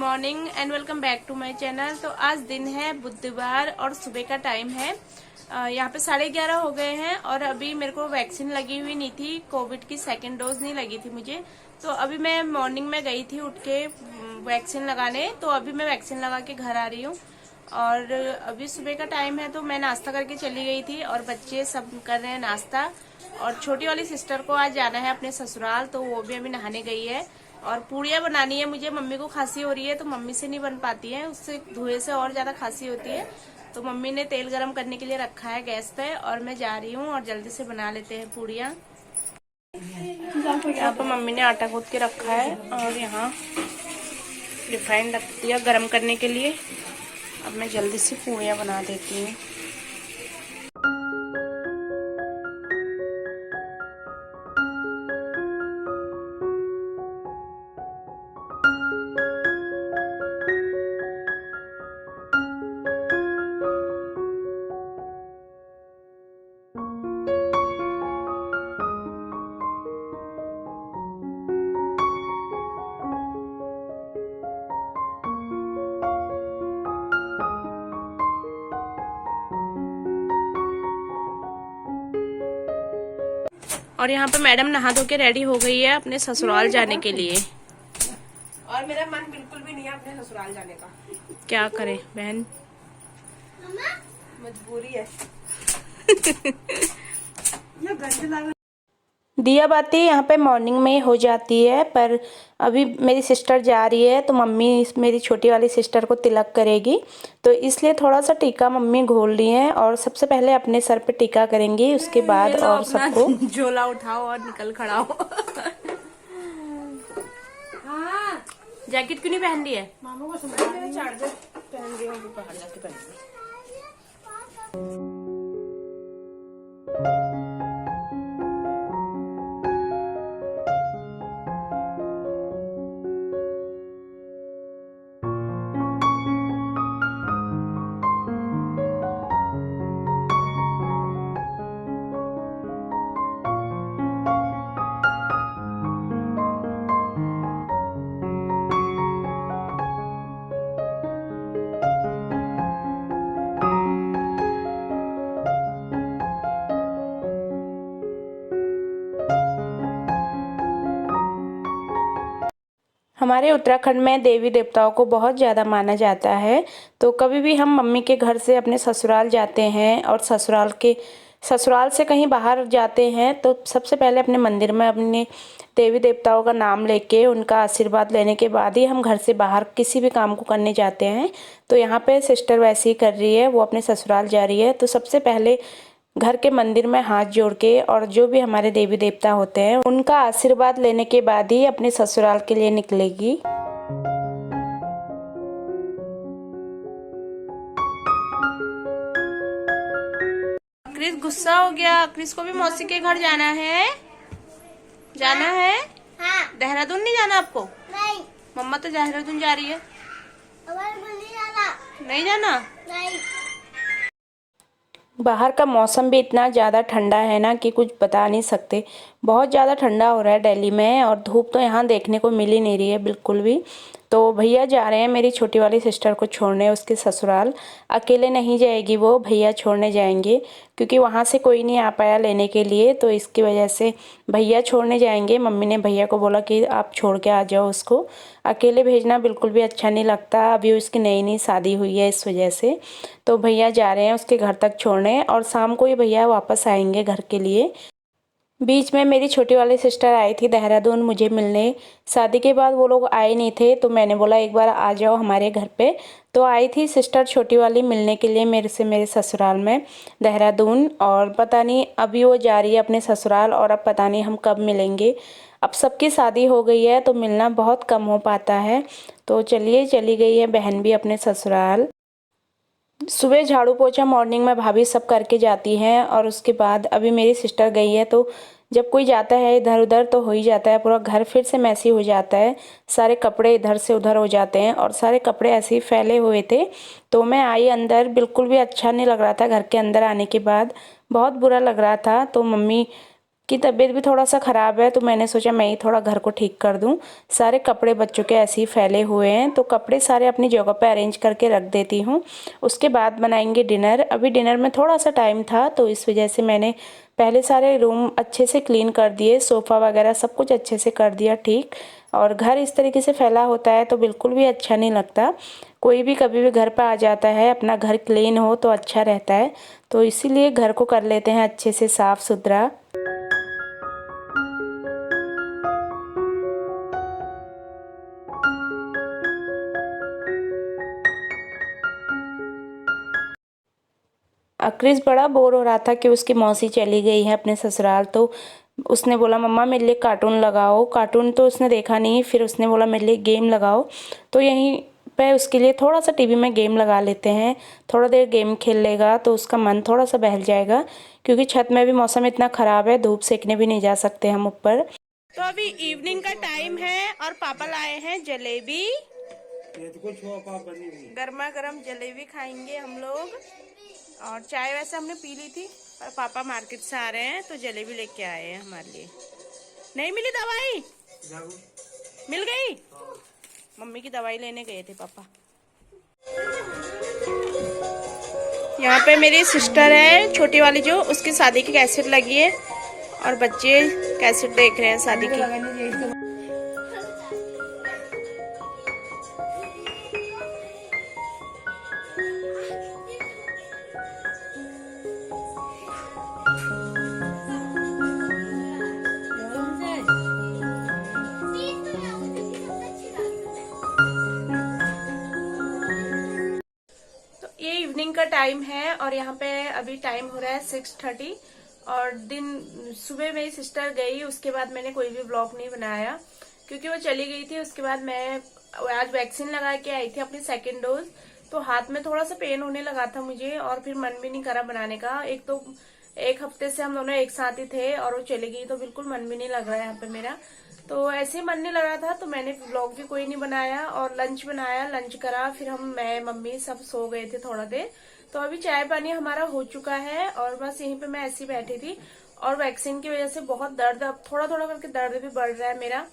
Morning and welcome back to my channel. तो आज दिन है बुधवार और सुबह का टाइम है। यहाँ पे 11:30 हो गए हैं और अभी मेरे को वैक्सीन लगी हुई नहीं थी। कोविड की सेकेंड डोज नहीं लगी थी मुझे। तो अभी मैं मॉर्निंग में गई थी उठ के वैक्सीन लगाने। तो अभी मैं वैक्सीन लगा के घर आ रही हूँ और अभी सुबह का टाइम है तो मैं नाश्ता करके चली गई थी और बच्चे सब कर रहे हैं नाश्ता। और छोटी वाली सिस्टर को आज जाना है अपने ससुराल, तो वो भी अभी नहाने गई है। और पूड़ियाँ बनानी है मुझे। मम्मी को खांसी हो रही है तो मम्मी से नहीं बन पाती है, उससे धुएं से और ज्यादा खांसी होती है। तो मम्मी ने तेल गरम करने के लिए रखा है गैस पे और मैं जा रही हूँ और जल्दी से बना लेते हैं पूड़ियाँ। यहाँ पर मम्मी ने आटा गूंथ के रखा है और यहाँ रिफाइंड रख दिया गरम करने के लिए। अब मैं जल्दी से पूड़ियाँ बना देती हूँ। और यहाँ पे मैडम नहा धो के रेडी हो गई है अपने ससुराल जाने के लिए। और मेरा मन बिल्कुल भी नहीं है अपने ससुराल जाने का। क्या करें बहन, मजबूरी है। ये गंद लग दिया बाती यहाँ पे मॉर्निंग में हो जाती है, पर अभी मेरी सिस्टर जा रही है तो मम्मी मेरी छोटी वाली सिस्टर को तिलक करेगी, तो इसलिए थोड़ा सा टीका मम्मी घोल रही है। और सबसे पहले अपने सर पे टीका करेंगी, उसके बाद और सबको झोला उठाओ और निकल खड़ा हो। हाँ, जैकेट क्यों नहीं पहन रही है? मामू को समझा चार्जर पहन रही हूँ, बाहर जाके पहन रही हूँ। हमारे उत्तराखंड में देवी देवताओं को बहुत ज़्यादा माना जाता है। तो कभी भी हम मम्मी के घर से अपने ससुराल जाते हैं और ससुराल से कहीं बाहर जाते हैं तो सबसे पहले अपने मंदिर में अपने देवी देवताओं का नाम लेके उनका आशीर्वाद लेने के बाद ही हम घर से बाहर किसी भी काम को करने जाते हैं। तो यहाँ पे सिस्टर वैसे ही कर रही है, वो अपने ससुराल जा रही है। तो सबसे पहले घर के मंदिर में हाथ जोड़ के और जो भी हमारे देवी देवता होते हैं उनका आशीर्वाद लेने के बाद ही अपने ससुराल के लिए निकलेगी। क्रिस गुस्सा हो गया। क्रिस को भी मौसी के घर जाना है। जाना है? हाँ। देहरादून नहीं जाना आपको? नहीं। मम्मा तो देहरादून जा रही है। नहीं जाना। नहीं जाना? नहीं। बाहर का मौसम भी इतना ज़्यादा ठंडा है ना कि कुछ बता नहीं सकते। बहुत ज़्यादा ठंडा हो रहा है दिल्ली में और धूप तो यहाँ देखने को मिल ही नहीं रही है बिल्कुल भी। तो भैया जा रहे हैं मेरी छोटी वाली सिस्टर को छोड़ने उसके ससुराल। अकेले नहीं जाएगी वो, भैया छोड़ने जाएंगे क्योंकि वहाँ से कोई नहीं आ पाया लेने के लिए, तो इसकी वजह से भैया छोड़ने जाएंगे। मम्मी ने भैया को बोला कि आप छोड़ के आ जाओ उसको, अकेले भेजना बिल्कुल भी अच्छा नहीं लगता। अभी उसकी नई नई शादी हुई है इस वजह से। तो भैया जा रहे हैं उसके घर तक छोड़ने और शाम को ही भैया वापस आएंगे घर के लिए। बीच में मेरी छोटी वाली सिस्टर आई थी देहरादून मुझे मिलने। शादी के बाद वो लोग आए नहीं थे तो मैंने बोला एक बार आ जाओ हमारे घर पे। तो आई थी सिस्टर छोटी वाली मिलने के लिए मेरे ससुराल में देहरादून। और पता नहीं अभी वो जा रही है अपने ससुराल और अब पता नहीं हम कब मिलेंगे। अब सबकी शादी हो गई है तो मिलना बहुत कम हो पाता है। तो चलिए, चली गई है बहन भी अपने ससुराल। सुबह झाड़ू पोछा मॉर्निंग में भाभी सब करके जाती हैं और उसके बाद अभी मेरी सिस्टर गई है। तो जब कोई जाता है इधर उधर तो हो ही जाता है, पूरा घर फिर से मैसी हो जाता है। सारे कपड़े इधर से उधर हो जाते हैं और सारे कपड़े ऐसे ही फैले हुए थे। तो मैं आई अंदर, बिल्कुल भी अच्छा नहीं लग रहा था। घर के अंदर आने के बाद बहुत बुरा लग रहा था। तो मम्मी की तबीयत भी थोड़ा सा ख़राब है, तो मैंने सोचा मैं ही थोड़ा घर को ठीक कर दूं। सारे कपड़े बच्चों के ऐसे ही फैले हुए हैं, तो कपड़े सारे अपनी जगह पे अरेंज करके रख देती हूँ। उसके बाद बनाएंगे डिनर। अभी डिनर में थोड़ा सा टाइम था, तो इस वजह से मैंने पहले सारे रूम अच्छे से क्लीन कर दिए, सोफ़ा वगैरह सब कुछ अच्छे से कर दिया ठीक। और घर इस तरीके से फैला होता है तो बिल्कुल भी अच्छा नहीं लगता। कोई भी कभी भी घर पर आ जाता है, अपना घर क्लीन हो तो अच्छा रहता है। तो इसीलिए घर को कर लेते हैं अच्छे से साफ़ सुथरा। क्रिस बड़ा बोर हो रहा था कि उसकी मौसी चली गई है अपने ससुराल, तो उसने बोला मम्मा मेरे लिए कार्टून लगाओ। कार्टून तो उसने देखा नहीं, फिर उसने बोला मेरे लिए गेम लगाओ। तो यहीं पे उसके लिए थोड़ा सा टीवी में गेम लगा लेते हैं, थोड़ा देर गेम खेल लेगा तो उसका मन थोड़ा सा बहल जाएगा। क्योंकि छत में भी मौसम इतना ख़राब है, धूप सेकने भी नहीं जा सकते हम ऊपर। तो अभी इवनिंग का टाइम है और पापा लाए हैं जलेबी। गर्मा गर्म जलेबी खाएंगे हम लोग। और चाय वैसे हमने पी ली थी, पर पापा मार्केट से आ रहे हैं तो जलेबी लेके आए हैं हमारे लिए। नहीं मिली दवाई? मिल गई? मम्मी की दवाई लेने गए थे पापा। यहाँ पे मेरी सिस्टर है छोटी वाली, जो उसकी शादी की कैसेट लगी है और बच्चे कैसेट देख रहे हैं शादी की। ये इवनिंग का टाइम है और यहाँ पे अभी टाइम हो रहा है 6:30। और दिन सुबह मेरी सिस्टर गई, उसके बाद मैंने कोई भी व्लॉग नहीं बनाया क्योंकि वो चली गई थी। उसके बाद मैं आज वैक्सीन लगा के आई थी अपनी सेकेंड डोज, तो हाथ में थोड़ा सा पेन होने लगा था मुझे और फिर मन भी नहीं करा बनाने का। एक तो एक हफ्ते से हम दोनों एक साथ ही थे और वो चली गई तो बिल्कुल मन भी नहीं लग रहा है यहाँ पे मेरा। तो ऐसे ही मन नहीं लग रहा था तो मैंने व्लॉग भी कोई नहीं बनाया और लंच बनाया, लंच करा, फिर मैं मम्मी सब सो गए थे थोड़ा देर। तो अभी चाय पानी हमारा हो चुका है और बस यहीं पे मैं ऐसी बैठी थी। और वैक्सीन की वजह से बहुत दर्द, अब थोड़ा थोड़ा करके दर्द भी बढ़ रहा है मेरा।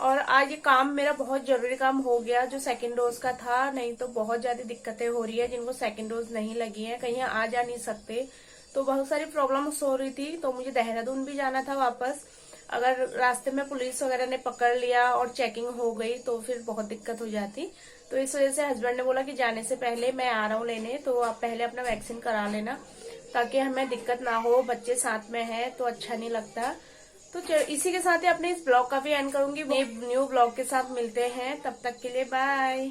और आज ये काम मेरा बहुत जरूरी काम हो गया जो सेकंड डोज का था, नहीं तो बहुत ज्यादा दिक्कतें हो रही है जिनको सेकंड डोज नहीं लगी है, कहीं आ जा नहीं सकते। तो बहुत सारी प्रॉब्लम्स हो रही थी, तो मुझे देहरादून भी जाना था वापस। अगर रास्ते में पुलिस वगैरह ने पकड़ लिया और चेकिंग हो गई तो फिर बहुत दिक्कत हो जाती। तो इस वजह से हस्बैंड ने बोला कि जाने से पहले मैं आ रहा हूँ लेने, तो आप पहले अपना वैक्सीन करा लेना ताकि हमें दिक्कत ना हो, बच्चे साथ में हैं तो अच्छा नहीं लगता। तो इसी के साथ ही अपने इस ब्लॉग का भी एंड करूंगी। न्यू ब्लॉग के साथ मिलते हैं, तब तक के लिए बाय।